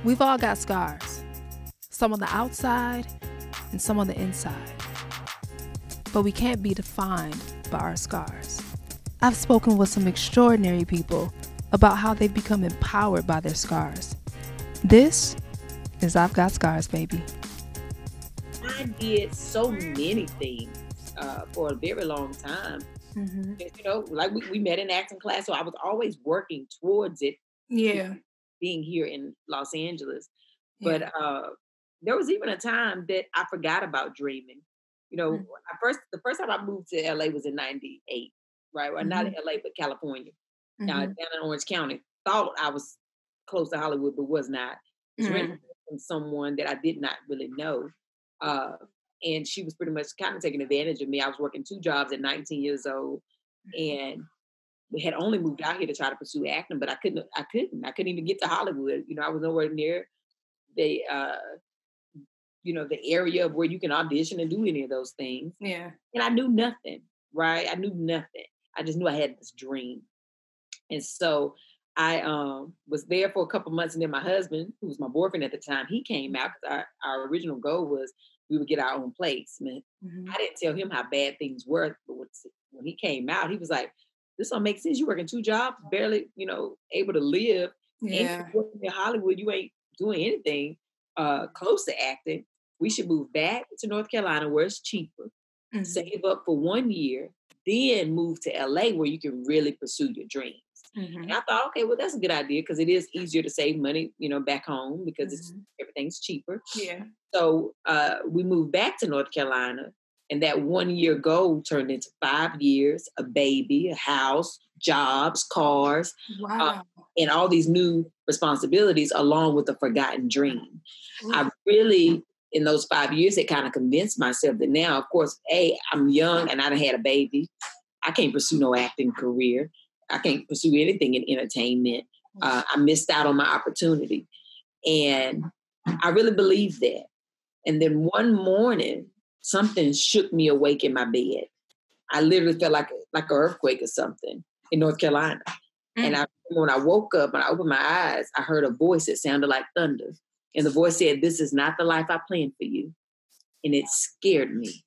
We've all got scars, some on the outside and some on the inside. But we can't be defined by our scars. I've spoken with some extraordinary people about how they've become empowered by their scars. This is I've Got Scars, baby. I did so many things for a very long time. Mm-hmm. You know, like we met in acting class, so I was always working towards it. Yeah. Being here in Los Angeles. Yeah. But there was even a time that I forgot about dreaming. You know, the first time I moved to LA was in 98, right? Well, not in LA, but California. Down in Orange County. Thought I was close to Hollywood, but was not. It was rented from someone that I did not really know. And she was pretty much kind of taking advantage of me. I was working 2 jobs at 19 years old. And we had only moved out here to try to pursue acting, but I couldn't even get to Hollywood. You know, I was nowhere near the area of where you can audition and do any of those things. Yeah. And I knew nothing, right? I knew nothing. I just knew I had this dream. And so I was there for a couple months, and then my husband, who was my boyfriend at the time, he came out because our original goal was we would get our own place. Man, I didn't tell him how bad things were, but when he came out, he was like, "This don't make sense. You're working 2 jobs, barely, able to live. Yeah. And you're working in Hollywood, you ain't doing anything close to acting. We should move back to North Carolina where it's cheaper, save up for 1 year, then move to LA where you can really pursue your dreams." And I thought, okay, well, that's a good idea because it is easier to save money, back home because everything's cheaper. Yeah. So we moved back to North Carolina, and that 1 year goal turned into 5 years, a baby, a house, jobs, cars, and all these new responsibilities along with a forgotten dream. I really, in those 5 years, it kind of convinced myself that now, of course, I'm young and I done had a baby. I can't pursue no acting career. I can't pursue anything in entertainment. I missed out on my opportunity. And I really believed that. And then one morning, something shook me awake in my bed. I literally felt like an earthquake or something in North Carolina. And when I woke up and I opened my eyes, I heard a voice that sounded like thunder. And the voice said, "This is not the life I planned for you." And it scared me.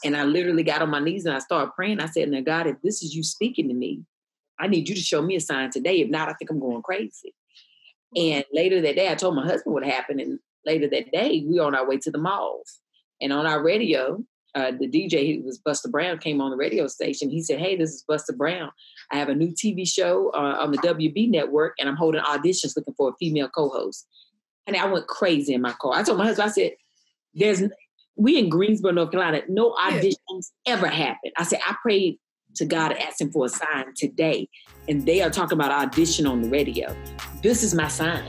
And I literally got on my knees and I started praying. I said, "Now, God, if this is you speaking to me, I need you to show me a sign today. If not, I think I'm going crazy." And later that day, I told my husband what happened. And later that day, we were on our way to the mall. And on our radio, the DJ, who was Buster Brown, came on the radio station. He said, "Hey, this is Buster Brown. I have a new TV show on the WB network, and I'm holding auditions looking for a female co-host." And I went crazy in my car. I told my husband, I said, we in Greensboro, North Carolina, no auditions ever happened. I said, I prayed to God and asked him for a sign today. And they are talking about audition on the radio. This is my sign.